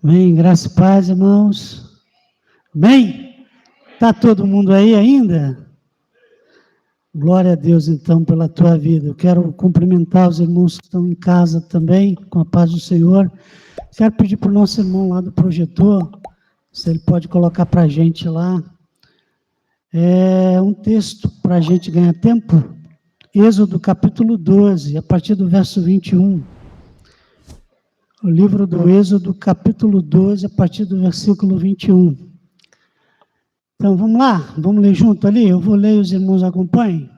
Amém, graça e paz, irmãos. Amém? Está todo mundo aí ainda? Glória a Deus, então, pela tua vida. Eu quero cumprimentar os irmãos que estão em casa também, com a paz do Senhor. Quero pedir para o nosso irmão lá do projetor, se ele pode colocar para a gente lá, um texto para a gente ganhar tempo. Êxodo capítulo 12, a partir do verso 21. O livro do Êxodo, capítulo 12, a partir do versículo 21. Então, vamos lá? Vamos ler junto ali? Eu vou ler e os irmãos acompanhem.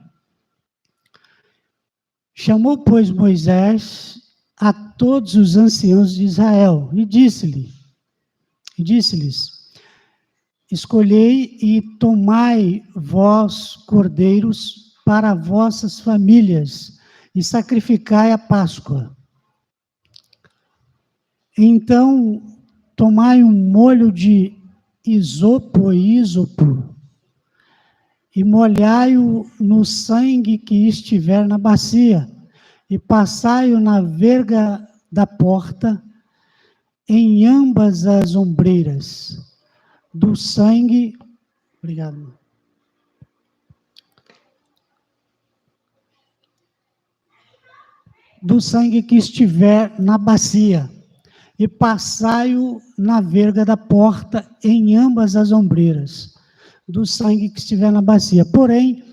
Chamou, pois, Moisés a todos os anciãos de Israel e disse-lhes, escolhei e tomai vós cordeiros para vossas famílias e sacrificai a Páscoa. Então, tomai um molho de isopo e molhai-o no sangue que estiver na bacia e passai-o na verga da porta em ambas as ombreiras do sangue. Obrigado. Do sangue que estiver na bacia. E passai-o na verga da porta em ambas as ombreiras, do sangue que estiver na bacia. Porém,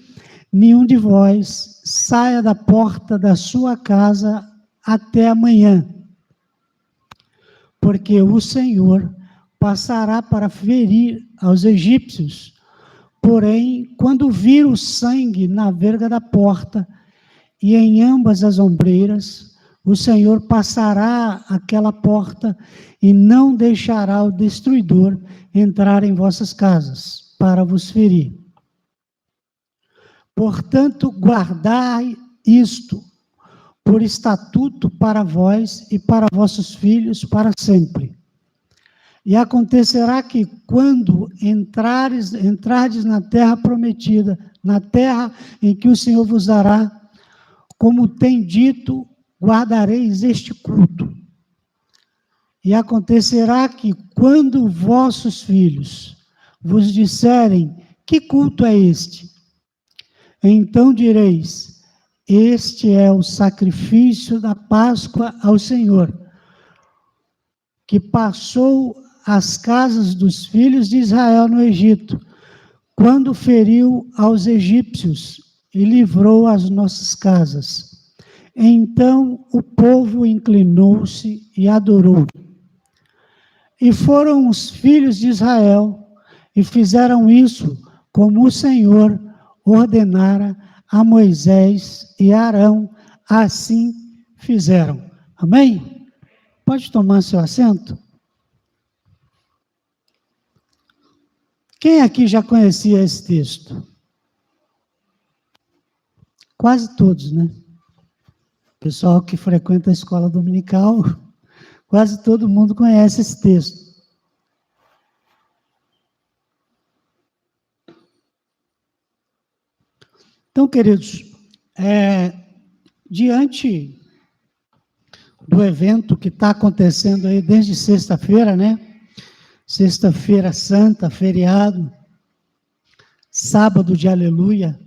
nenhum de vós saia da porta da sua casa até amanhã, porque o Senhor passará para ferir aos egípcios. Porém, quando vir o sangue na verga da porta e em ambas as ombreiras, o Senhor passará aquela porta e não deixará o destruidor entrar em vossas casas para vos ferir. Portanto, guardai isto por estatuto para vós e para vossos filhos para sempre. E acontecerá que quando entrardes na terra prometida, na terra em que o Senhor vos dará, como tem dito, guardareis este culto. E acontecerá que, quando vossos filhos vos disserem, que culto é este? Então direis, este é o sacrifício da Páscoa ao Senhor, que passou as casas dos filhos de Israel no Egito, quando feriu aos egípcios e livrou as nossas casas. Então o povo inclinou-se e adorou. E foram os filhos de Israel e fizeram isso como o Senhor ordenara a Moisés e a Arão, assim fizeram. Amém? Pode tomar seu assento? Quem aqui já conhecia esse texto? Quase todos, né? Pessoal que frequenta a escola dominical, quase todo mundo conhece esse texto. Então, queridos, diante do evento que está acontecendo aí desde sexta-feira, né? Sexta-feira santa, feriado, sábado de aleluia,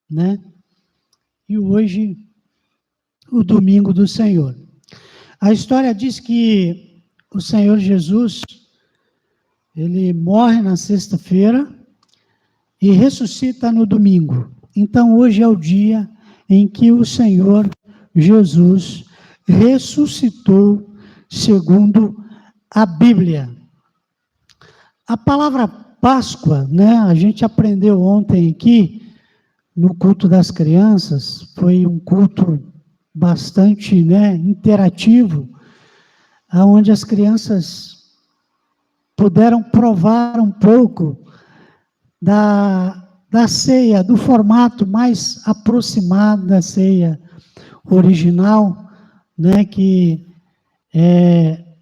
né? E hoje, o domingo do Senhor. A história diz que o Senhor Jesus, ele morre na sexta-feira e ressuscita no domingo. Então, hoje é o dia em que o Senhor Jesus ressuscitou segundo a Bíblia. A palavra Páscoa, né, a gente aprendeu ontem aqui, no culto das crianças, foi um culto bastante, né, interativo, onde as crianças puderam provar um pouco da ceia, do formato mais aproximado da ceia original, né, que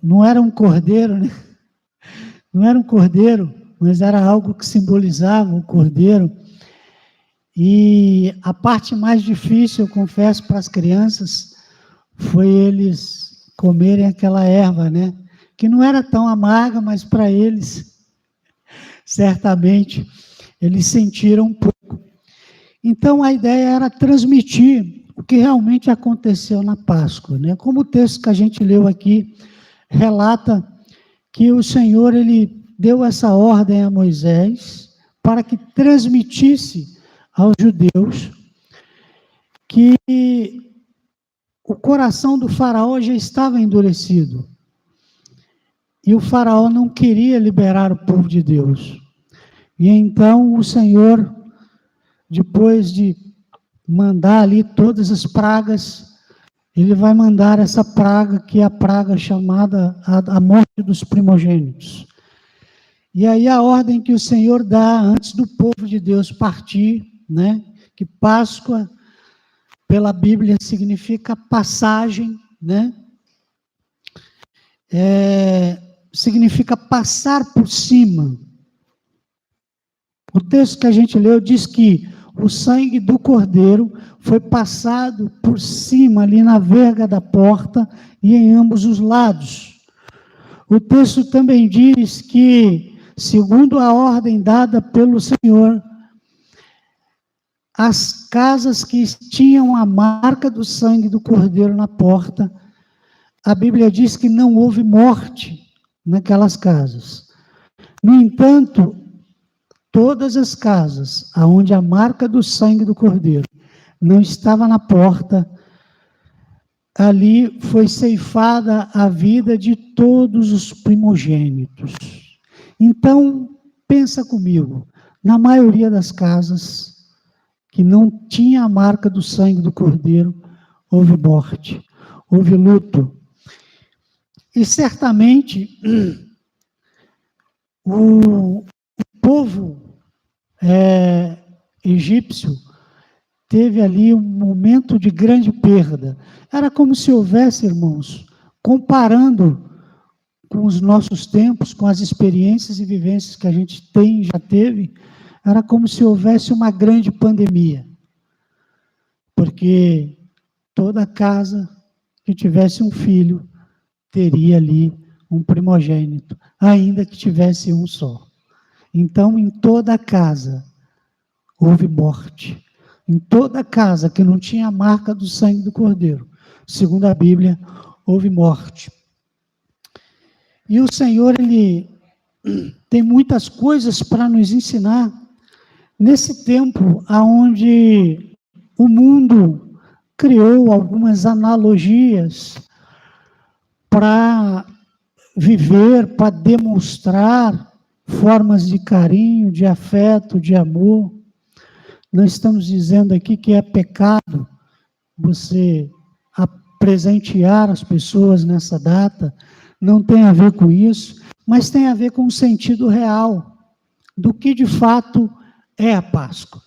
não era um cordeiro, né, não era um cordeiro, mas era algo que simbolizava o cordeiro. E a parte mais difícil, eu confesso, para as crianças, foi eles comerem aquela erva, né, que não era tão amarga, mas para eles, certamente, eles sentiram um pouco. Então, a ideia era transmitir o que realmente aconteceu na Páscoa, né? Como o texto que a gente leu aqui relata que o Senhor, ele deu essa ordem a Moisés para que transmitisse aos judeus que o coração do faraó já estava endurecido. E o faraó não queria liberar o povo de Deus. E então o Senhor, depois de mandar ali todas as pragas, ele vai mandar essa praga, que é a praga chamada a morte dos primogênitos. E aí a ordem que o Senhor dá antes do povo de Deus partir, né? Que Páscoa, pela Bíblia, significa passagem, né? Significa passar por cima. O texto que a gente leu diz que o sangue do cordeiro foi passado por cima, ali na verga da porta e em ambos os lados. O texto também diz que, segundo a ordem dada pelo Senhor, as casas que tinham a marca do sangue do cordeiro na porta, a Bíblia diz que não houve morte naquelas casas. No entanto, todas as casas onde a marca do sangue do cordeiro não estava na porta, ali foi ceifada a vida de todos os primogênitos. Então, pensa comigo, na maioria das casas que não tinha a marca do sangue do cordeiro, houve morte, houve luto. E certamente o povo egípcio teve ali um momento de grande perda. Era como se houvesse, irmãos, comparando com os nossos tempos, com as experiências e vivências que a gente tem, já teve, era como se houvesse uma grande pandemia. Porque toda casa que tivesse um filho teria ali um primogênito, ainda que tivesse um só. Então, em toda casa houve morte. Em toda casa que não tinha a marca do sangue do cordeiro, segundo a Bíblia, houve morte. E o Senhor, ele tem muitas coisas para nos ensinar nesse tempo onde o mundo criou algumas analogias para viver, para demonstrar formas de carinho, de afeto, de amor. Não estamos dizendo aqui que é pecado você presentear as pessoas nessa data, não tem a ver com isso, mas tem a ver com o sentido real do que de fato é a Páscoa.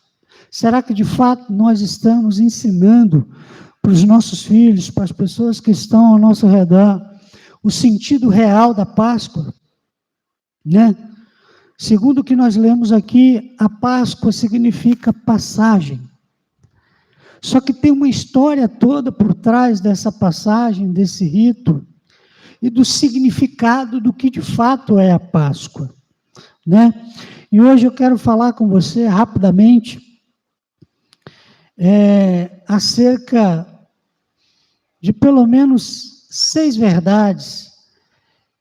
Será que de fato nós estamos ensinando para os nossos filhos, para as pessoas que estão ao nosso redor, o sentido real da Páscoa? Né? Segundo o que nós lemos aqui, a Páscoa significa passagem. Só que tem uma história toda por trás dessa passagem, desse rito, e do significado do que de fato é a Páscoa, né? E hoje eu quero falar com você rapidamente acerca de pelo menos 6 verdades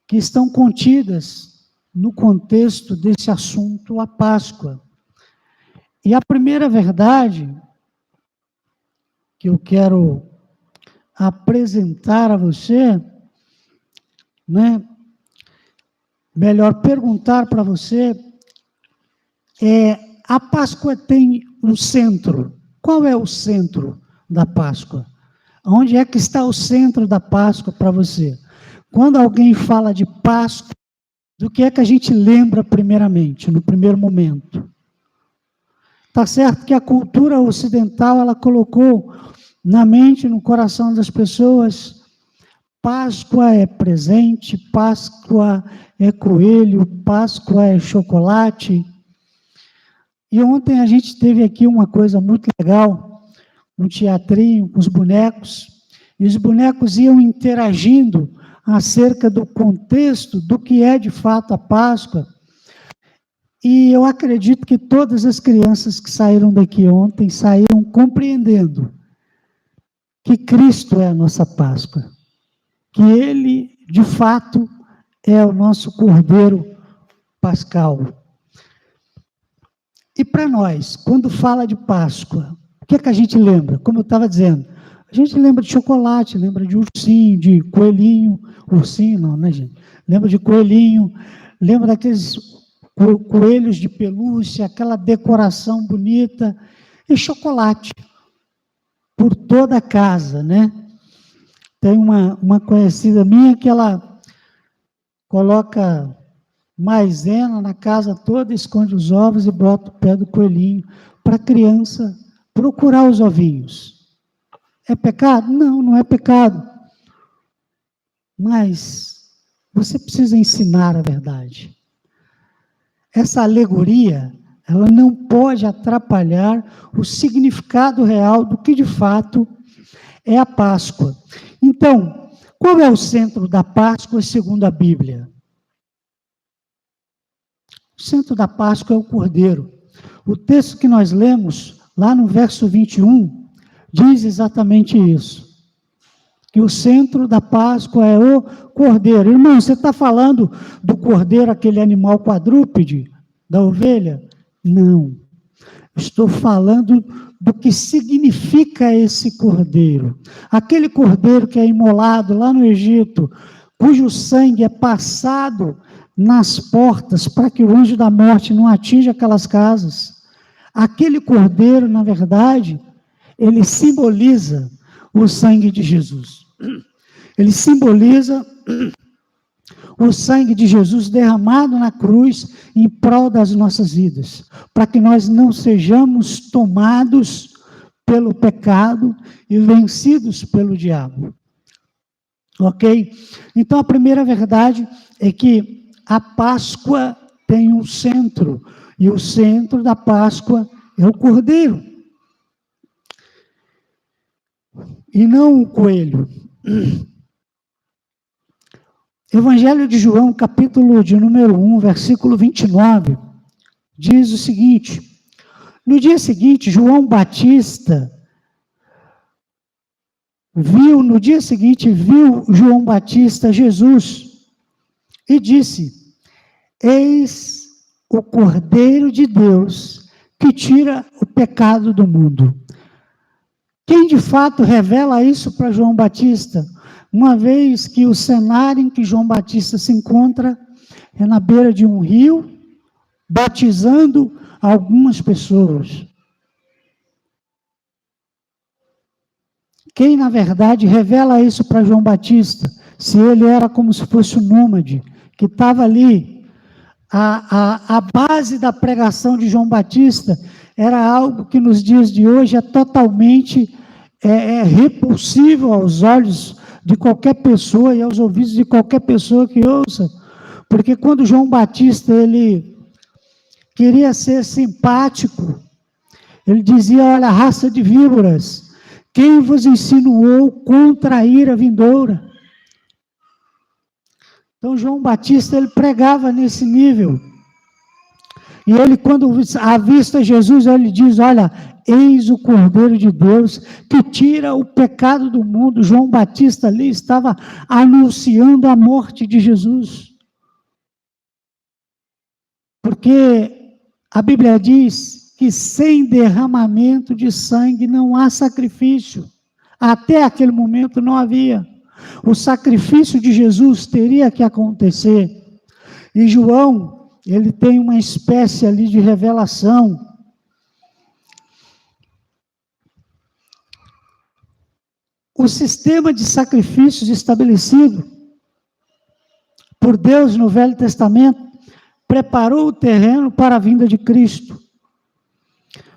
que estão contidas no contexto desse assunto, a Páscoa. E a primeira verdade que eu quero apresentar a você, né? Melhor perguntar para você, a Páscoa tem um centro. Qual é o centro da Páscoa? Onde é que está o centro da Páscoa para você? Quando alguém fala de Páscoa, do que é que a gente lembra primeiramente, no primeiro momento? Está certo que a cultura ocidental, ela colocou na mente, no coração das pessoas, Páscoa é presente, Páscoa é coelho, Páscoa é chocolate. E ontem a gente teve aqui uma coisa muito legal, um teatrinho com os bonecos, e os bonecos iam interagindo acerca do contexto do que é de fato a Páscoa. E eu acredito que todas as crianças que saíram daqui ontem saíram compreendendo que Cristo é a nossa Páscoa, que Ele, de fato, é o nosso Cordeiro Pascal. E para nós, quando fala de Páscoa, o que é que a gente lembra? Como eu estava dizendo, a gente lembra de chocolate, lembra de ursinho, de coelhinho, ursinho não, né, gente? Lembra de coelhinho, lembra daqueles coelhos de pelúcia, aquela decoração bonita, e chocolate por toda a casa, né? Tem uma conhecida minha que ela coloca maisena na casa toda, esconde os ovos e bota o pé do coelhinho para a criança procurar os ovinhos. É pecado? Não, não é pecado. Mas você precisa ensinar a verdade. Essa alegoria, ela não pode atrapalhar o significado real do que de fato é a Páscoa. Então, qual é o centro da Páscoa segundo a Bíblia? O centro da Páscoa é o Cordeiro. O texto que nós lemos, lá no verso 21, diz exatamente isso. Que o centro da Páscoa é o Cordeiro. Irmão, você está falando do Cordeiro, aquele animal quadrúpede, da ovelha? Não. Estou falando do que significa esse Cordeiro. Aquele Cordeiro que é imolado lá no Egito, cujo sangue é passado nas portas para que o anjo da morte não atinja aquelas casas. Aquele Cordeiro, na verdade, ele simboliza o sangue de Jesus. Ele simboliza o sangue de Jesus derramado na cruz em prol das nossas vidas, para que nós não sejamos tomados pelo pecado e vencidos pelo diabo. Ok? Então, a primeira verdade é que a Páscoa tem um centro, e o centro da Páscoa é o Cordeiro. E não o coelho. Evangelho de João, capítulo de número 1, versículo 29, diz o seguinte: no dia seguinte, João Batista viu João Batista Jesus e disse: eis o Cordeiro de Deus que tira o pecado do mundo. Quem de fato revela isso para João Batista? Uma vez que o cenário em que João Batista se encontra é na beira de um rio, batizando algumas pessoas. Quem, na verdade, revela isso para João Batista? Se ele era como se fosse um nômade, que estava ali, a base da pregação de João Batista era algo que nos dias de hoje é totalmente repulsivo aos olhos de qualquer pessoa e aos ouvidos de qualquer pessoa que ouça, porque quando João Batista ele queria ser simpático, ele dizia: olha, raça de víboras, quem vos insinuou contra a ira vindoura? Então João Batista ele pregava nesse nível, e ele, quando avista Jesus, ele diz: olha, eis o Cordeiro de Deus que tira o pecado do mundo. João Batista ali estava anunciando a morte de Jesus. Porque a Bíblia diz que sem derramamento de sangue não há sacrifício. Até aquele momento não havia. O sacrifício de Jesus teria que acontecer. E João, ele tem uma espécie ali de revelação. O sistema de sacrifícios estabelecido por Deus no Velho Testamento preparou o terreno para a vinda de Cristo.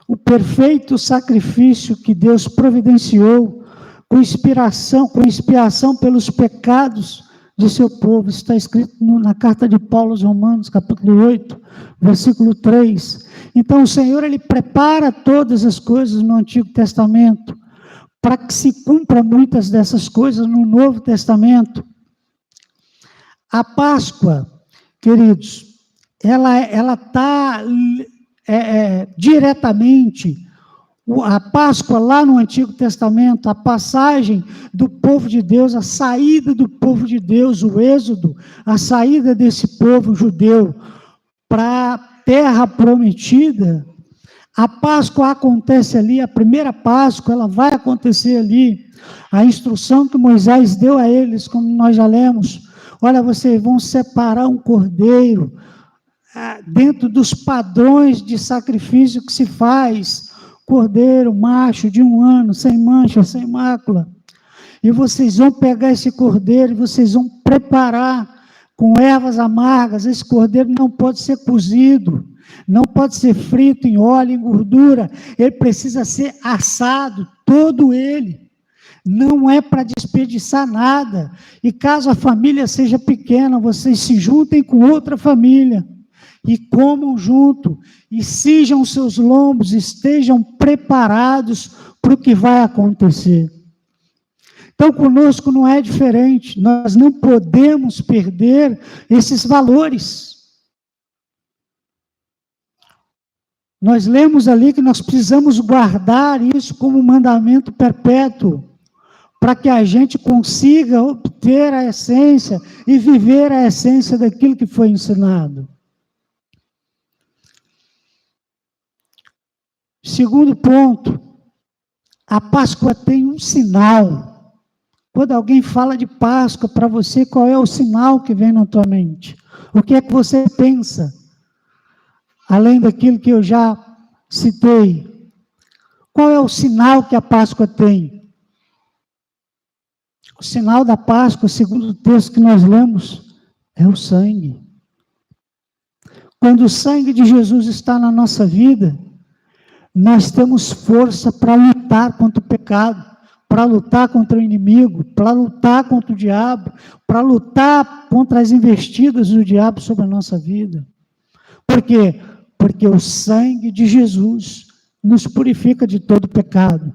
O perfeito sacrifício que Deus providenciou com expiação pelos pecados de seu povo, está escrito na carta de Paulo aos Romanos, capítulo 8, versículo 3. Então o Senhor, ele prepara todas as coisas no Antigo Testamento, para que se cumpra muitas dessas coisas no Novo Testamento. A Páscoa, queridos, ela está diretamente, a Páscoa lá no Antigo Testamento, a passagem do povo de Deus, a saída do povo de Deus, o êxodo, a saída desse povo judeu para a terra prometida. A Páscoa acontece ali, a primeira Páscoa, ela vai acontecer ali. A instrução que Moisés deu a eles, como nós já lemos, olha, vocês vão separar um cordeiro dentro dos padrões de sacrifício que se faz, cordeiro macho de 1 ano, sem mancha, sem mácula, e vocês vão pegar esse cordeiro, e vocês vão preparar com ervas amargas. Esse cordeiro não pode ser cozido, não pode ser frito em óleo, em gordura, ele precisa ser assado, todo ele, não é para desperdiçar nada. E caso a família seja pequena, vocês se juntem com outra família, e comam junto, e cinjam seus lombos, estejam preparados para o que vai acontecer. Então, conosco não é diferente, nós não podemos perder esses valores. Nós lemos ali que nós precisamos guardar isso como mandamento perpétuo, para que a gente consiga obter a essência e viver a essência daquilo que foi ensinado. Segundo ponto, a Páscoa tem um sinal. Quando alguém fala de Páscoa para você, qual é o sinal que vem na tua mente? O que é que você pensa? Além daquilo que eu já citei. Qual é o sinal que a Páscoa tem? O sinal da Páscoa, segundo o texto que nós lemos, é o sangue. Quando o sangue de Jesus está na nossa vida, nós temos força para lutar contra o pecado, para lutar contra o inimigo, para lutar contra o diabo, para lutar contra as investidas do diabo sobre a nossa vida. Por quê? Porque o sangue de Jesus nos purifica de todo pecado.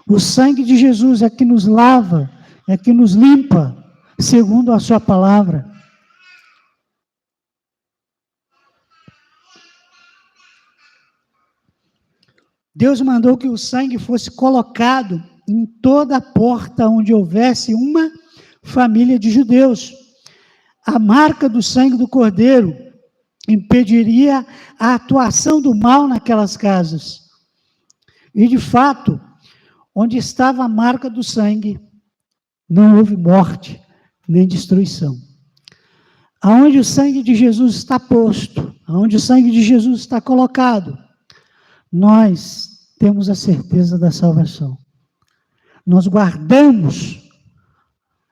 O sangue de Jesus é que nos lava, é que nos limpa, segundo a sua palavra. Deus mandou que o sangue fosse colocado em toda a porta onde houvesse uma família de judeus. A marca do sangue do Cordeiro impediria a atuação do mal naquelas casas. E, de fato, onde estava a marca do sangue, não houve morte nem destruição. Aonde o sangue de Jesus está posto, aonde o sangue de Jesus está colocado, nós temos a certeza da salvação. Nós guardamos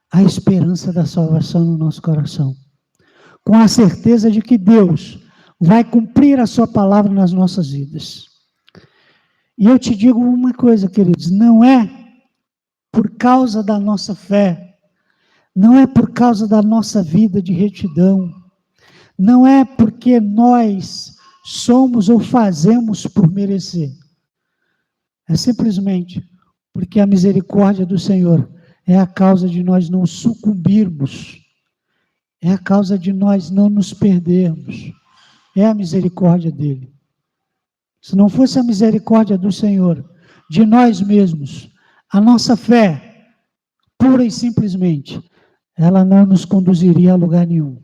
a esperança da salvação no nosso coração, com a certeza de que Deus vai cumprir a sua palavra nas nossas vidas. E eu te digo uma coisa, queridos, não é por causa da nossa fé, não é por causa da nossa vida de retidão, não é porque nós somos ou fazemos por merecer. É simplesmente porque a misericórdia do Senhor é a causa de nós não sucumbirmos, é a causa de nós não nos perdermos, é a misericórdia dele. Se não fosse a misericórdia do Senhor, de nós mesmos, a nossa fé, pura e simplesmente, ela não nos conduziria a lugar nenhum.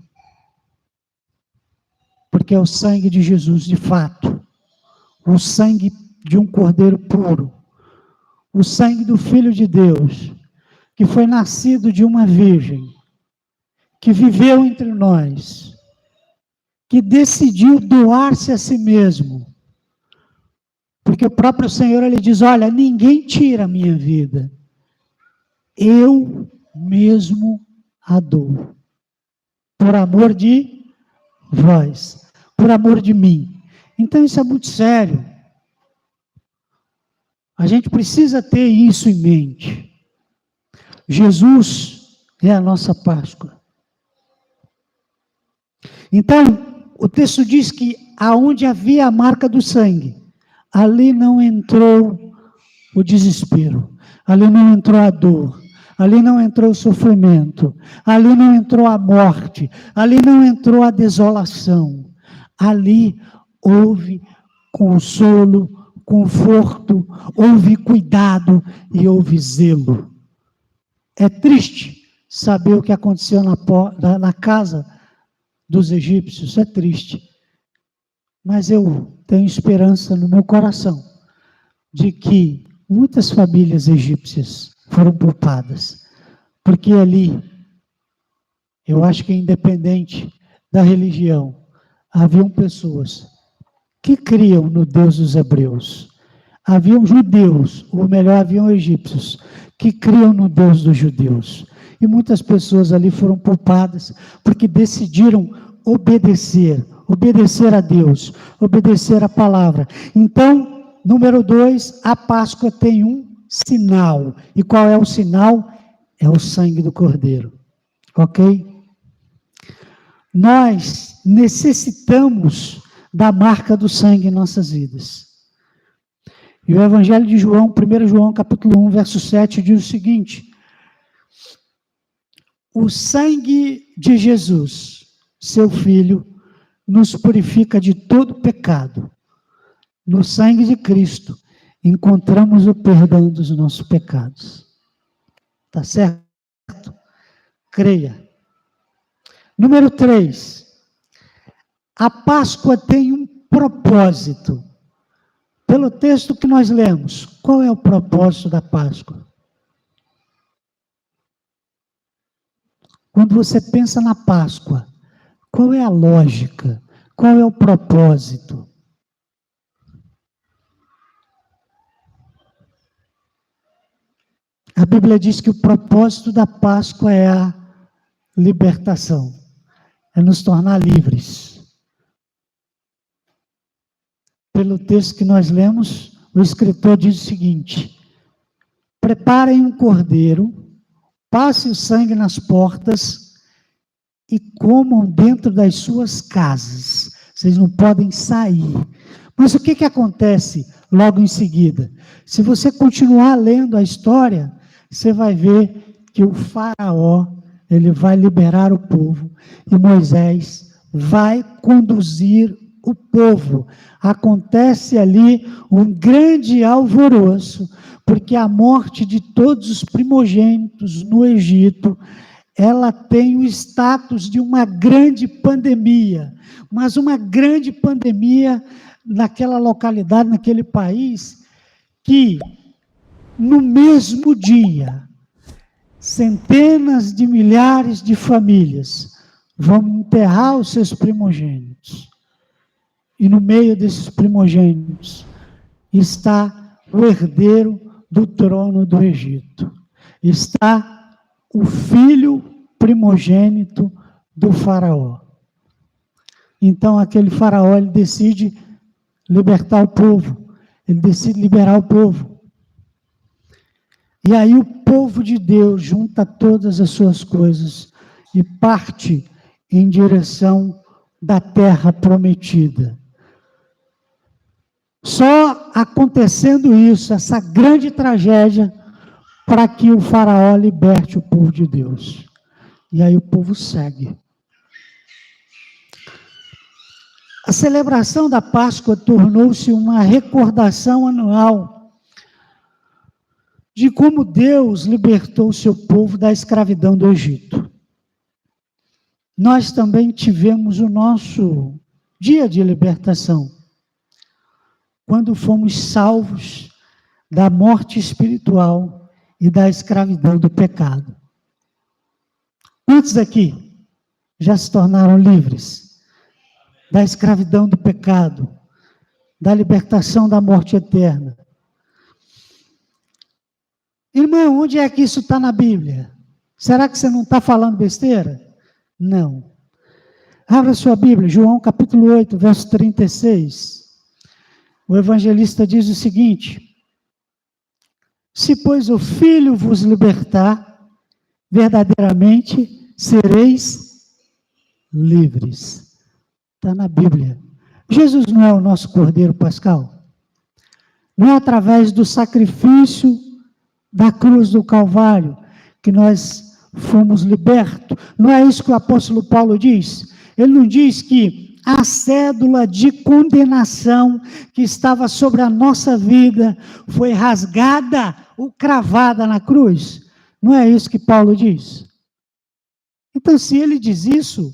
Porque é o sangue de Jesus, de fato, o sangue de um cordeiro puro, o sangue do Filho de Deus, que foi nascido de uma virgem, que viveu entre nós, que decidiu doar-se a si mesmo, porque o próprio Senhor, ele diz, olha, ninguém tira a minha vida, eu mesmo a dou, por amor de vós, por amor de mim. Então isso é muito sério. A gente precisa ter isso em mente. Jesus é a nossa Páscoa. Então, o texto diz que aonde havia a marca do sangue, ali não entrou o desespero, ali não entrou a dor, ali não entrou o sofrimento, ali não entrou a morte, ali não entrou a desolação. Ali houve consolo, conforto, houve cuidado e houve zelo. É triste saber o que aconteceu na casa dos egípcios, é triste. Mas eu tenho esperança no meu coração de que muitas famílias egípcias foram poupadas, porque ali, eu acho que independente da religião, haviam pessoas que criam no Deus dos hebreus. Haviam judeus, ou melhor, haviam egípcios, que criam no Deus dos judeus. E muitas pessoas ali foram poupadas, porque decidiram obedecer a Deus, obedecer a palavra. Então, número 2, a Páscoa tem um sinal. E qual é o sinal? É o sangue do Cordeiro. Ok? Nós necessitamos da marca do sangue em nossas vidas. E o Evangelho de João, 1 João capítulo 1, verso 7, diz o seguinte: o sangue de Jesus, seu Filho, nos purifica de todo pecado. No sangue de Cristo, encontramos o perdão dos nossos pecados. Tá certo? Creia. Número 3. A Páscoa tem um propósito. Pelo texto que nós lemos, qual é o propósito da Páscoa? Quando você pensa na Páscoa, qual é a lógica? Qual é o propósito? A Bíblia diz que o propósito da Páscoa é a libertação, é nos tornar livres. Pelo texto que nós lemos, o escritor diz o seguinte: preparem um cordeiro, passe o sangue nas portas e comam dentro das suas casas. Vocês não podem sair. Mas o que acontece logo em seguida? Se você continuar lendo a história, você vai ver que o faraó, ele vai liberar o povo e Moisés vai conduzir o povo. Acontece ali um grande alvoroço, porque a morte de todos os primogênitos no Egito, ela tem o status de uma grande pandemia, mas uma grande pandemia naquela localidade, naquele país, que no mesmo dia, centenas de milhares de famílias vão enterrar os seus primogênitos. E no meio desses primogênitos está o herdeiro do trono do Egito. Está o filho primogênito do faraó. Então aquele faraó, ele decide libertar o povo. Ele decide liberar o povo. E aí o povo de Deus junta todas as suas coisas e parte em direção da terra prometida. Só acontecendo isso, essa grande tragédia, para que o faraó liberte o povo de Deus. E aí o povo segue. A celebração da Páscoa tornou-se uma recordação anual de como Deus libertou o seu povo da escravidão do Egito. Nós também tivemos o nosso dia de libertação, quando fomos salvos da morte espiritual e da escravidão do pecado. Quantos aqui já se tornaram livres da escravidão do pecado, da libertação da morte eterna? Irmão, onde é que isso está na Bíblia? Será que você não está falando besteira? Não. Abra sua Bíblia, João capítulo 8, verso 36. O evangelista diz o seguinte: se, pois, o Filho vos libertar, verdadeiramente sereis livres. Está na Bíblia. Jesus não é o nosso Cordeiro Pascal? Não é através do sacrifício da cruz do Calvário que nós fomos libertos. Não é isso que o apóstolo Paulo diz? Ele não diz que a cédula de condenação que estava sobre a nossa vida foi rasgada ou cravada na cruz? Não é isso que Paulo diz? Então, se ele diz isso,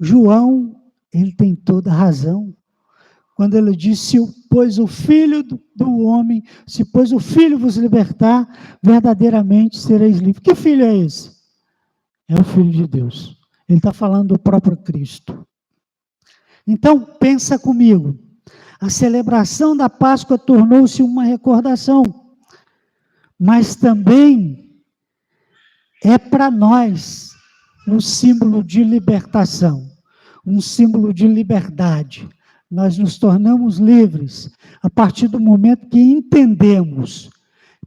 João, ele tem toda a razão. Quando ele diz, pois o Filho do homem, se pois o Filho vos libertar, verdadeiramente sereis livres. Que filho é esse? É o Filho de Deus. Ele está falando do próprio Cristo. Então, pensa comigo. A celebração da Páscoa tornou-se uma recordação, mas também é para nós um símbolo de libertação, um símbolo de liberdade. Nós nos tornamos livres a partir do momento que entendemos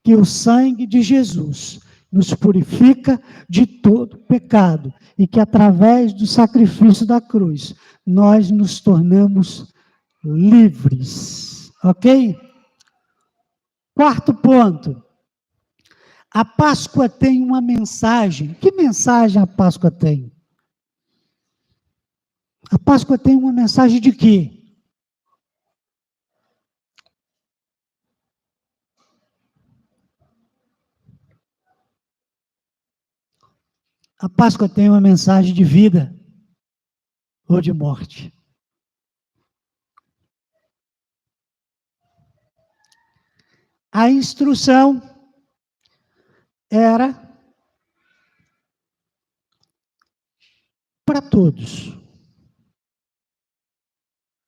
que o sangue de Jesus nos purifica de todo pecado e que através do sacrifício da cruz nós nos tornamos livres. Ok? Quarto ponto. A Páscoa tem uma mensagem. Que mensagem a Páscoa tem? A Páscoa tem uma mensagem de quê? A Páscoa tem uma mensagem de vida ou de morte. A instrução era para todos,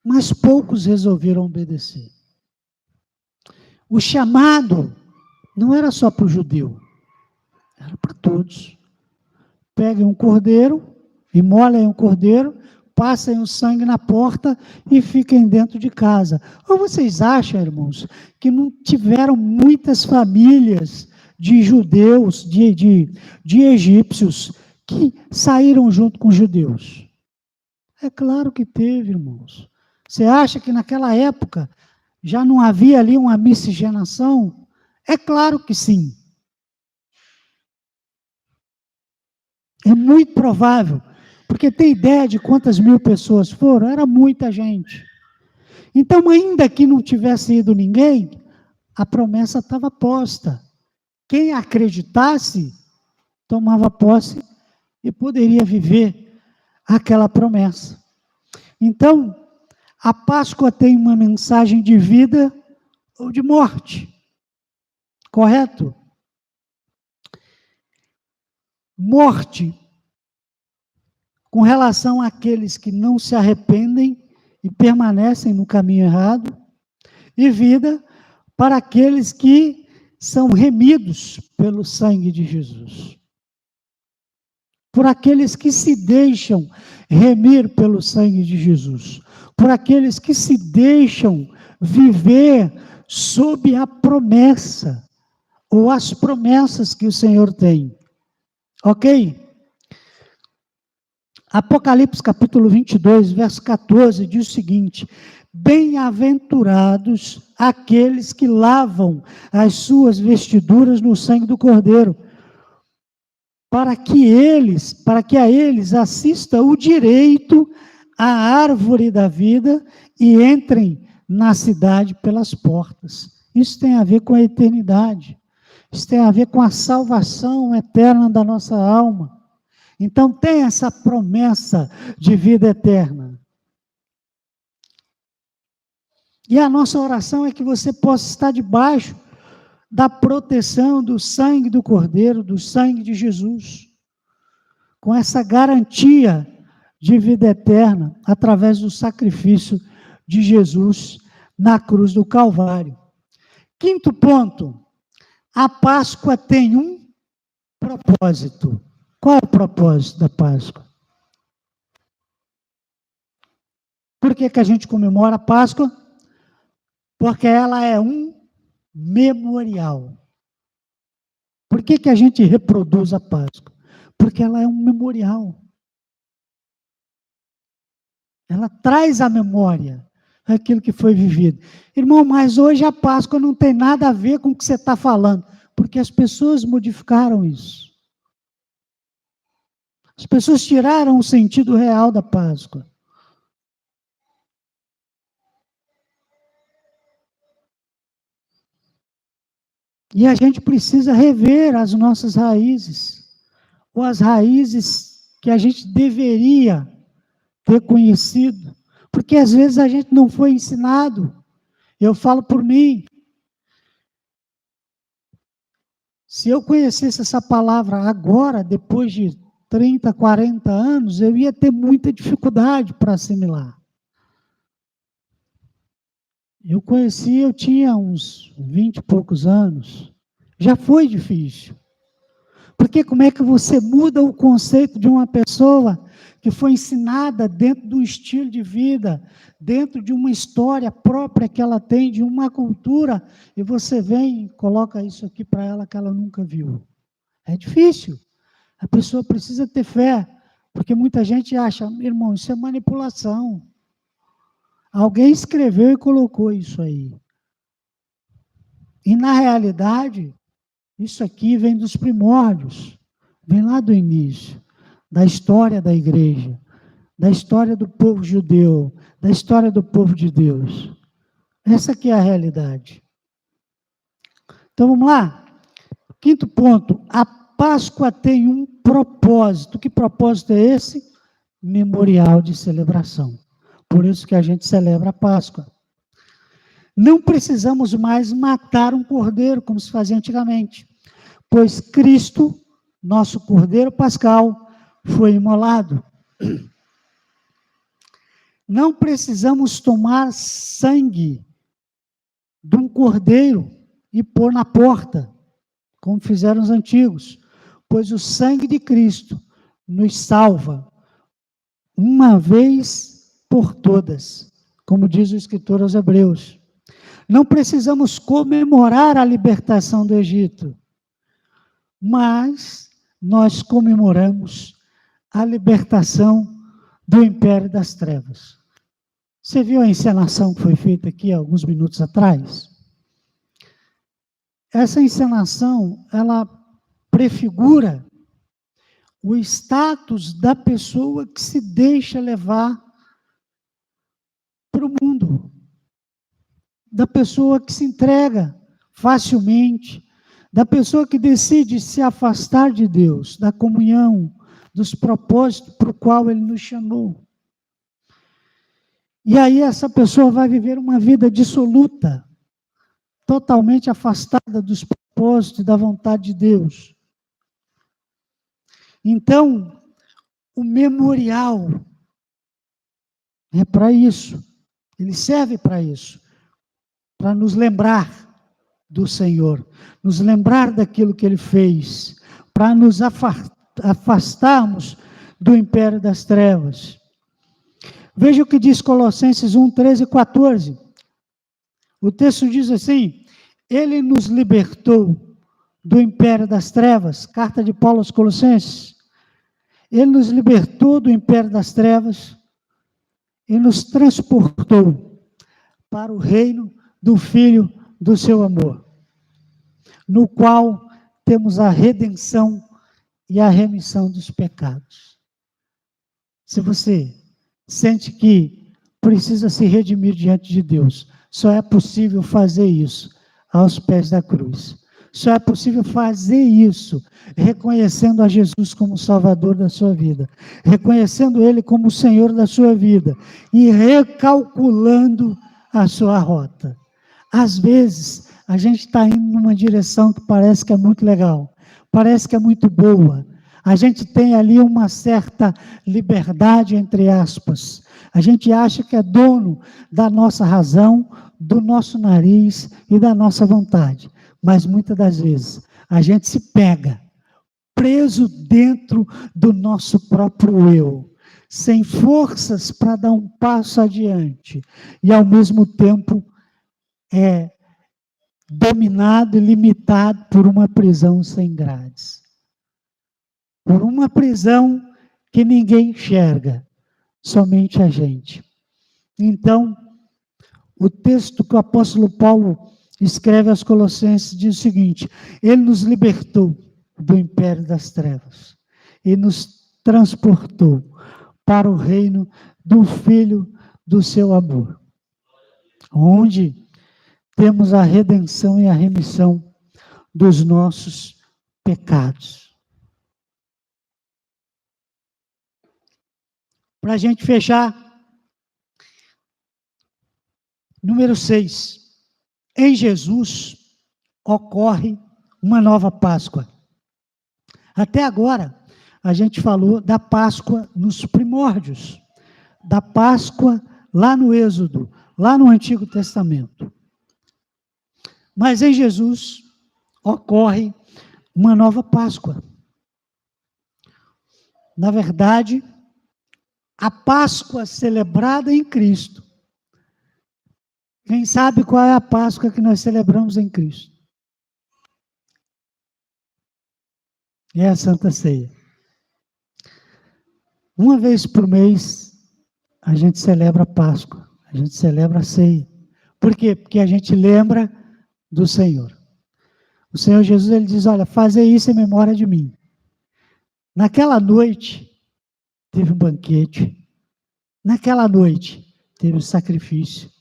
mas poucos resolveram obedecer. O chamado não era só para o judeu, era para todos. Peguem um cordeiro, imolem um cordeiro, passem o sangue na porta e fiquem dentro de casa. Ou vocês acham, irmãos, que não tiveram muitas famílias de judeus, de egípcios, que saíram junto com os judeus? É claro que teve, irmãos. Você acha que naquela época já não havia ali uma miscigenação? É claro que sim. É muito provável, porque tem ideia de quantas mil pessoas foram? Era muita gente. Então, ainda que não tivesse ido ninguém, a promessa estava posta. Quem acreditasse, tomava posse e poderia viver aquela promessa. Então, a Páscoa tem uma mensagem de vida ou de morte. Correto? Morte com relação àqueles que não se arrependem e permanecem no caminho errado, e vida para aqueles que são remidos pelo sangue de Jesus. Por aqueles que se deixam remir pelo sangue de Jesus. Por aqueles que se deixam viver sob a promessa, ou as promessas que o Senhor tem. Ok? Apocalipse capítulo 22, verso 14, diz o seguinte: bem-aventurados aqueles que lavam as suas vestiduras no sangue do Cordeiro, para que a eles assista o direito à árvore da vida e entrem na cidade pelas portas. Isso tem a ver com a eternidade. Isso tem a ver com a salvação eterna da nossa alma. Então, tem essa promessa de vida eterna. E a nossa oração é que você possa estar debaixo da proteção do sangue do Cordeiro, do sangue de Jesus, com essa garantia de vida eterna, através do sacrifício de Jesus na cruz do Calvário. Quinto ponto. A Páscoa tem um propósito. Qual é o propósito da Páscoa? Por que a gente comemora a Páscoa? Porque ela é um memorial. Por que a gente reproduz a Páscoa? Porque ela é um memorial. Ela traz à memória aquilo que foi vivido. Irmão, mas hoje a Páscoa não tem nada a ver com o que você está falando. Porque as pessoas modificaram isso. As pessoas tiraram o sentido real da Páscoa. E a gente precisa rever as nossas raízes, ou as raízes que a gente deveria ter conhecido, porque às vezes a gente não foi ensinado. Eu falo por mim. Se eu conhecesse essa palavra agora, depois de 30, 40 anos, eu ia ter muita dificuldade para assimilar. Eu conheci, eu tinha uns 20 e poucos anos. Já foi difícil. Porque como é que você muda o conceito de uma pessoa que foi ensinada dentro de um estilo de vida, dentro de uma história própria que ela tem, de uma cultura, e você vem e coloca isso aqui para ela que ela nunca viu? É difícil. A pessoa precisa ter fé, porque muita gente acha, irmão, isso é manipulação. Alguém escreveu e colocou isso aí. E, na realidade, isso aqui vem dos primórdios, vem lá do início, da história da igreja, da história do povo judeu, da história do povo de Deus. Essa aqui é a realidade. Então, vamos lá? Quinto ponto, a Páscoa tem um propósito. Que propósito é esse? Memorial de celebração. Por isso que a gente celebra a Páscoa. Não precisamos mais matar um cordeiro, como se fazia antigamente, pois Cristo, nosso cordeiro pascal, foi imolado. Não precisamos tomar sangue de um cordeiro e pôr na porta, como fizeram os antigos, pois o sangue de Cristo nos salva uma vez por todas, como diz o escritor aos Hebreus. Não precisamos comemorar a libertação do Egito, mas nós comemoramos a libertação do Império das Trevas. Você viu a encenação que foi feita aqui há alguns minutos atrás? Essa encenação, ela prefigura o status da pessoa que se deixa levar para o mundo, da pessoa que se entrega facilmente, da pessoa que decide se afastar de Deus, da comunhão, dos propósitos para o qual Ele nos chamou. E aí essa pessoa vai viver uma vida dissoluta, totalmente afastada dos propósitos e da vontade de Deus. Então, o memorial é para isso. Ele serve para isso. Para nos lembrar do Senhor. Nos lembrar daquilo que Ele fez. Para nos afastarmos do império das trevas. Veja o que diz Colossenses 1, 13 e 14. O texto diz assim: Ele nos libertou do império das trevas. Carta de Paulo aos Colossenses. Ele nos libertou do império das trevas e nos transportou para o reino do Filho do seu amor, no qual temos a redenção e a remissão dos pecados. Se você sente que precisa se redimir diante de Deus, só é possível fazer isso aos pés da cruz. Só é possível fazer isso reconhecendo a Jesus como Salvador da sua vida, reconhecendo Ele como o Senhor da sua vida e recalculando a sua rota. Às vezes, a gente está indo numa direção que parece que é muito legal, parece que é muito boa. A gente tem ali uma certa liberdade, entre aspas. A gente acha que é dono da nossa razão, do nosso nariz e da nossa vontade. Mas muitas das vezes a gente se pega preso dentro do nosso próprio eu, sem forças para dar um passo adiante e ao mesmo tempo é dominado e limitado por uma prisão sem grades. Por uma prisão que ninguém enxerga, somente a gente. Então, o texto que o apóstolo Paulo escreve aos Colossenses, diz o seguinte: Ele nos libertou do império das trevas e nos transportou para o reino do Filho do seu amor, onde temos a redenção e a remissão dos nossos pecados. Para a gente fechar, número 6. Em Jesus ocorre uma nova Páscoa. Até agora, a gente falou da Páscoa nos primórdios, da Páscoa lá no Êxodo, lá no Antigo Testamento. Mas em Jesus ocorre uma nova Páscoa. Na verdade, a Páscoa celebrada em Cristo. Quem sabe qual é a Páscoa que nós celebramos em Cristo? É a Santa Ceia. Uma vez por mês, a gente celebra a Páscoa, a gente celebra a ceia. Por quê? Porque a gente lembra do Senhor. O Senhor Jesus, ele diz, olha, fazer isso em memória de mim. Naquela noite, teve um banquete. Naquela noite, teve o sacrifício.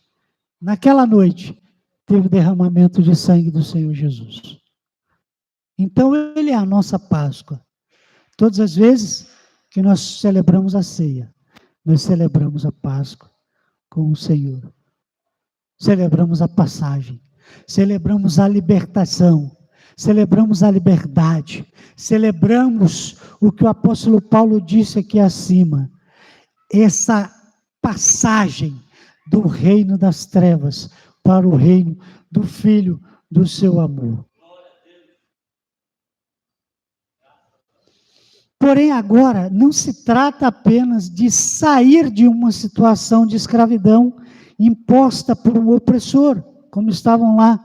Naquela noite, teve o derramamento de sangue do Senhor Jesus. Então, ele é a nossa Páscoa. Todas as vezes que nós celebramos a ceia, nós celebramos a Páscoa com o Senhor. Celebramos a passagem, celebramos a libertação, celebramos a liberdade, celebramos o que o apóstolo Paulo disse aqui acima, essa passagem do reino das trevas para o reino do Filho do seu amor. Porém, agora, não se trata apenas de sair de uma situação de escravidão imposta por um opressor, como estavam lá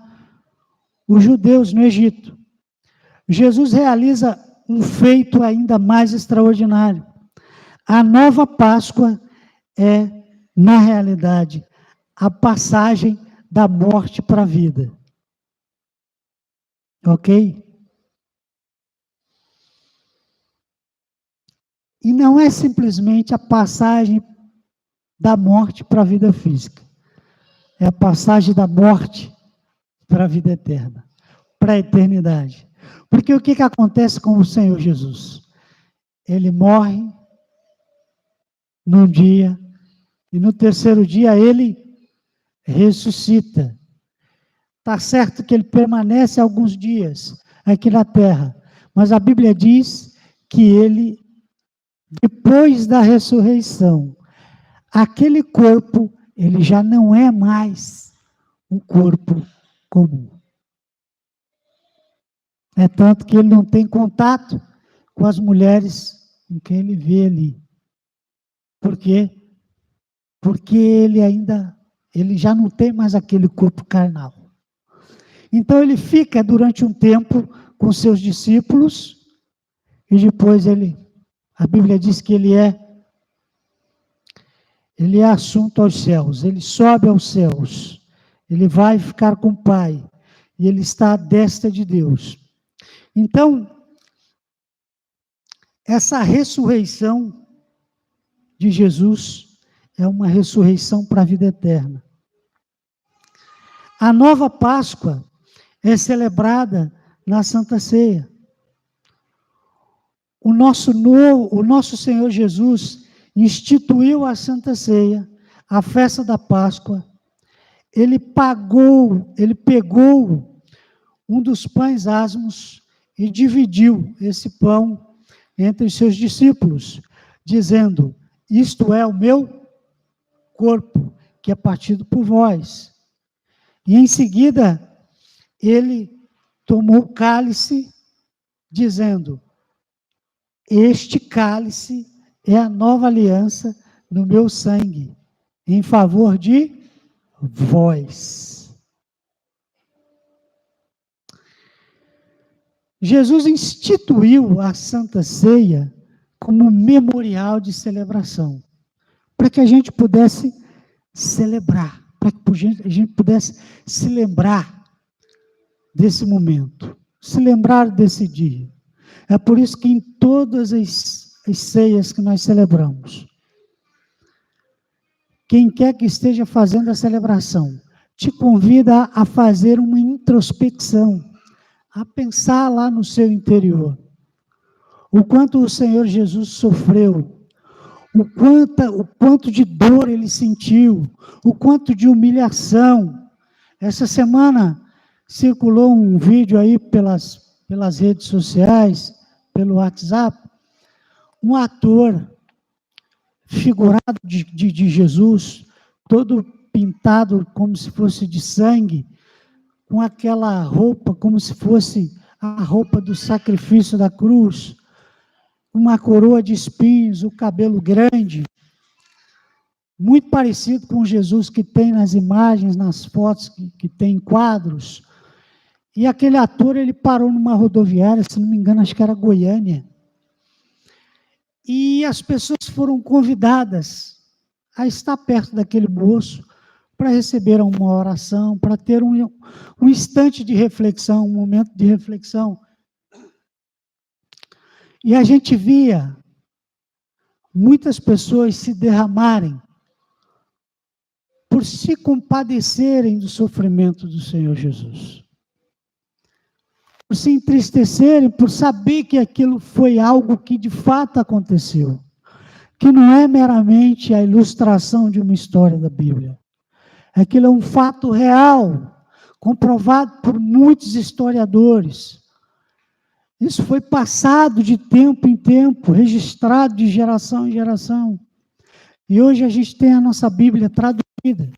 os judeus no Egito. Jesus realiza um feito ainda mais extraordinário. A nova Páscoa é, na realidade, a passagem da morte para a vida. Ok? E não é simplesmente a passagem da morte para a vida física. É a passagem da morte para a vida eterna, para a eternidade. Porque o que acontece com o Senhor Jesus? Ele morre num dia, e no terceiro dia ele ressuscita. Está certo que ele permanece alguns dias aqui na terra, mas a Bíblia diz que ele, depois da ressurreição, aquele corpo, ele já não é mais um corpo comum. É tanto que ele não tem contato com as mulheres com quem ele vê ali. Por quê? Porque ele já não tem mais aquele corpo carnal. Então ele fica durante um tempo com seus discípulos e depois a Bíblia diz que ele é assunto aos céus, ele sobe aos céus, ele vai ficar com o Pai, e ele está à destra de Deus. Então, essa ressurreição de Jesus é uma ressurreição para a vida eterna. A nova Páscoa é celebrada na Santa Ceia. O nosso Senhor Jesus instituiu a Santa Ceia, a festa da Páscoa. Ele pegou um dos pães asmos e dividiu esse pão entre os seus discípulos, dizendo, isto é o meu corpo, que é partido por vós. E em seguida, ele tomou o cálice, dizendo, este cálice é a nova aliança no meu sangue, em favor de vós. Jesus instituiu a Santa Ceia como memorial de celebração, para que a gente pudesse celebrar, para que a gente pudesse se lembrar desse momento, se lembrar desse dia. É por isso que em todas as ceias que nós celebramos, quem quer que esteja fazendo a celebração, te convida a fazer uma introspecção, a pensar lá no seu interior. O quanto o Senhor Jesus sofreu, o quanto de dor ele sentiu, o quanto de humilhação. Essa semana circulou um vídeo aí pelas redes sociais, pelo WhatsApp, um ator figurado de Jesus, todo pintado como se fosse de sangue, com aquela roupa como se fosse a roupa do sacrifício da cruz, uma coroa de espinhos, o cabelo grande, muito parecido com Jesus que tem nas imagens, nas fotos que tem em quadros. E aquele ator, ele parou numa rodoviária, se não me engano, acho que era Goiânia. E as pessoas foram convidadas a estar perto daquele moço para receber uma oração, para ter um instante de reflexão, um momento de reflexão. E a gente via muitas pessoas se derramarem por se compadecerem do sofrimento do Senhor Jesus. Por se entristecerem, por saber que aquilo foi algo que de fato aconteceu. Que não é meramente a ilustração de uma história da Bíblia. Aquilo é um fato real, comprovado por muitos historiadores. Isso foi passado de tempo em tempo, registrado de geração em geração. E hoje a gente tem a nossa Bíblia traduzida,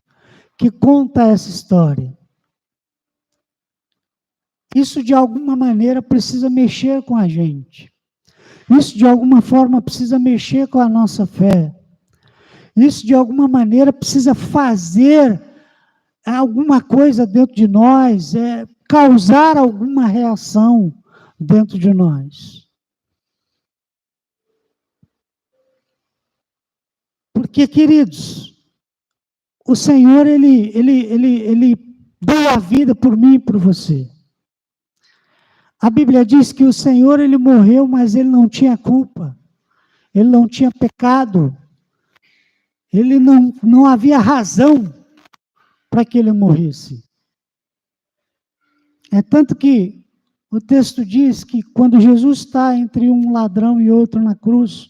que conta essa história. Isso, de alguma maneira, precisa mexer com a gente. Isso, de alguma forma, precisa mexer com a nossa fé. Isso, de alguma maneira, precisa fazer alguma coisa dentro de nós, causar alguma reação dentro de nós. Porque, queridos, o Senhor, Ele deu a vida por mim e por você. A Bíblia diz que o Senhor, Ele morreu, mas Ele não tinha culpa. Ele não tinha pecado. Ele não havia razão para que Ele morresse. É tanto que o texto diz que quando Jesus está entre um ladrão e outro na cruz,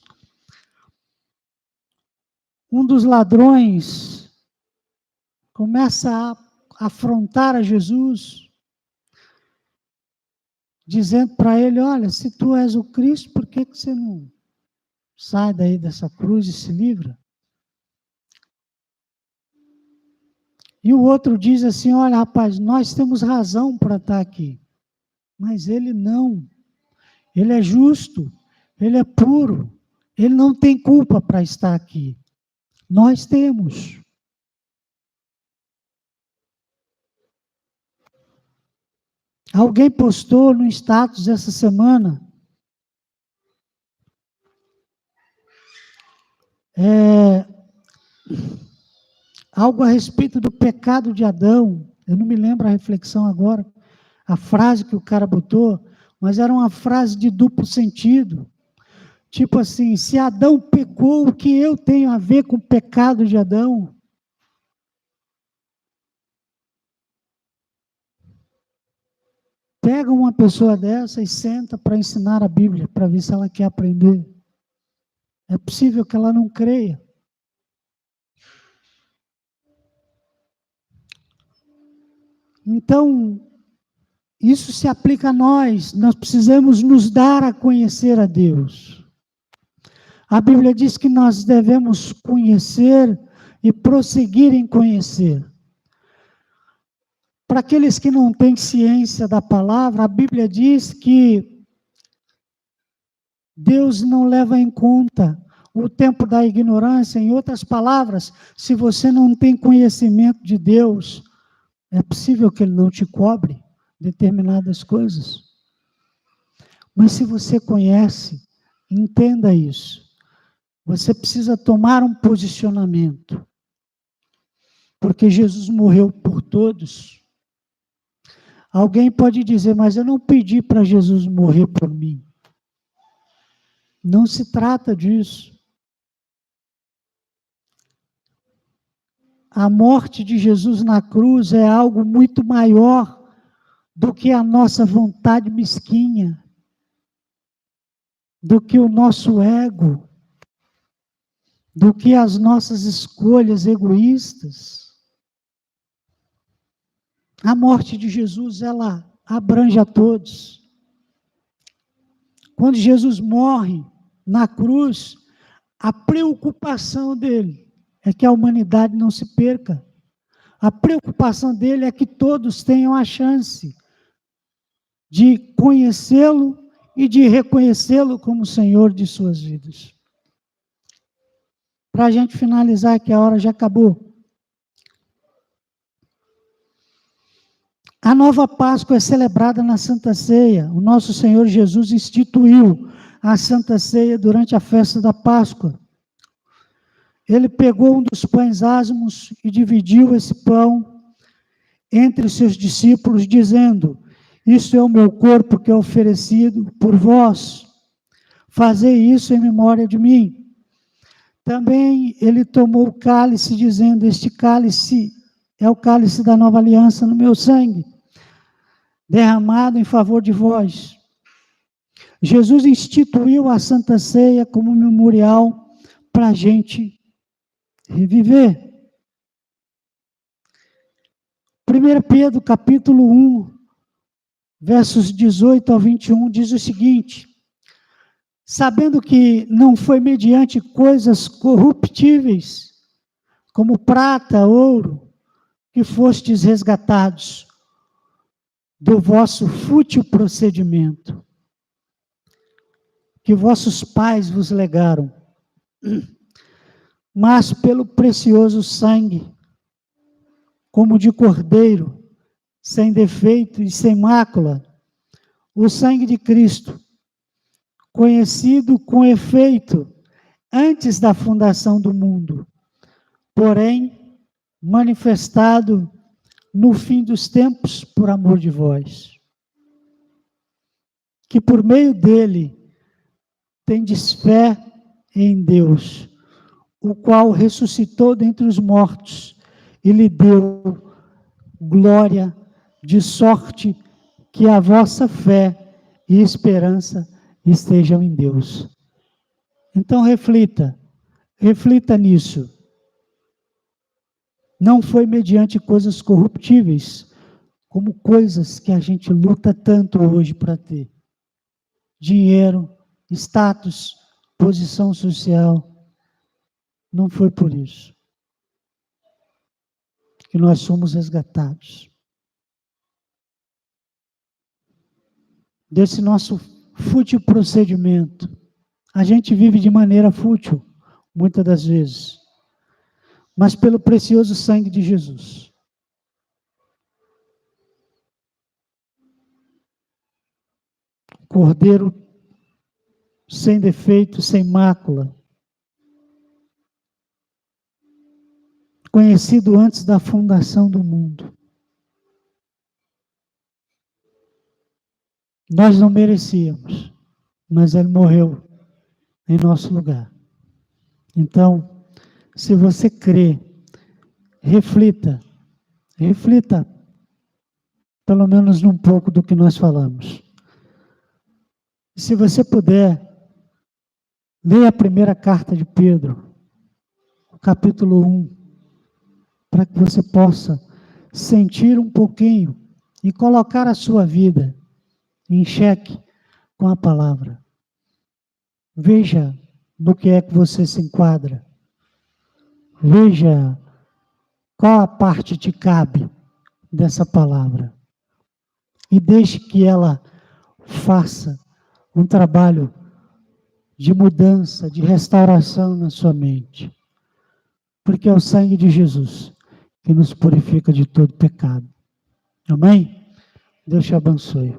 um dos ladrões começa a afrontar a Jesus, dizendo para ele: olha, se tu és o Cristo, por que você não sai daí dessa cruz e se livra? E o outro diz assim: olha, rapaz, nós temos razão para estar aqui. Mas ele não. Ele é justo, ele é puro, ele não tem culpa para estar aqui. Nós temos. Alguém postou no status essa semana algo a respeito do pecado de Adão. Eu não me lembro a reflexão agora, a frase que o cara botou, mas era uma frase de duplo sentido. Tipo assim: se Adão pecou, o que eu tenho a ver com o pecado de Adão? Pega uma pessoa dessa e senta para ensinar a Bíblia, para ver se ela quer aprender. É possível que ela não creia. Então, isso se aplica a nós. Nós precisamos nos dar a conhecer a Deus. A Bíblia diz que nós devemos conhecer e prosseguir em conhecer. Para aqueles que não têm ciência da palavra, a Bíblia diz que Deus não leva em conta o tempo da ignorância. Em outras palavras, se você não tem conhecimento de Deus, é possível que Ele não te cobre determinadas coisas. Mas se você conhece, entenda isso. Você precisa tomar um posicionamento. Porque Jesus morreu por todos. Alguém pode dizer, mas eu não pedi para Jesus morrer por mim. Não se trata disso. A morte de Jesus na cruz é algo muito maior do que a nossa vontade mesquinha, do que o nosso ego, do que as nossas escolhas egoístas. A morte de Jesus, ela abrange a todos. Quando Jesus morre na cruz, a preocupação dele é que a humanidade não se perca. A preocupação dele é que todos tenham a chance de conhecê-lo e de reconhecê-lo como Senhor de suas vidas. Para a gente finalizar, que a hora já acabou. A nova Páscoa é celebrada na Santa Ceia. O nosso Senhor Jesus instituiu a Santa Ceia durante a festa da Páscoa. Ele pegou um dos pães asmos e dividiu esse pão entre os seus discípulos, dizendo: "Isso é o meu corpo que é oferecido por vós. Fazei isso em memória de mim." Também ele tomou o cálice, dizendo: "Este cálice é o cálice da nova aliança no meu sangue, derramado em favor de vós." Jesus instituiu a Santa Ceia como memorial para a gente reviver. 1 Pedro, capítulo 1, versos 18 ao 21, diz o seguinte: "Sabendo que não foi mediante coisas corruptíveis, como prata, ouro, que fostes resgatados do vosso fútil procedimento, que vossos pais vos legaram, mas pelo precioso sangue, como de cordeiro, sem defeito e sem mácula, o sangue de Cristo, conhecido com efeito antes da fundação do mundo, porém manifestado no fim dos tempos por amor de vós, que por meio dele tendes fé em Deus, o qual ressuscitou dentre os mortos e lhe deu glória, de sorte que a vossa fé e esperança estejam em Deus." Então reflita nisso. Não foi mediante coisas corruptíveis, como coisas que a gente luta tanto hoje para ter. Dinheiro, status, posição social. Não foi por isso que nós somos resgatados desse nosso fútil procedimento. A gente vive de maneira fútil, muitas das vezes, mas pelo precioso sangue de Jesus. Cordeiro sem defeito, sem mácula, conhecido antes da fundação do mundo. Nós não merecíamos, mas ele morreu em nosso lugar. Então, se você crê, reflita pelo menos num pouco do que nós falamos. Se você puder, leia a primeira carta de Pedro, capítulo 1, para que você possa sentir um pouquinho e colocar a sua vida em xeque com a palavra. Veja no que é que você se enquadra. Veja qual a parte te cabe dessa palavra. E deixe que ela faça um trabalho de mudança, de restauração na sua mente. Porque é o sangue de Jesus que nos purifica de todo pecado. Amém? Deus te abençoe.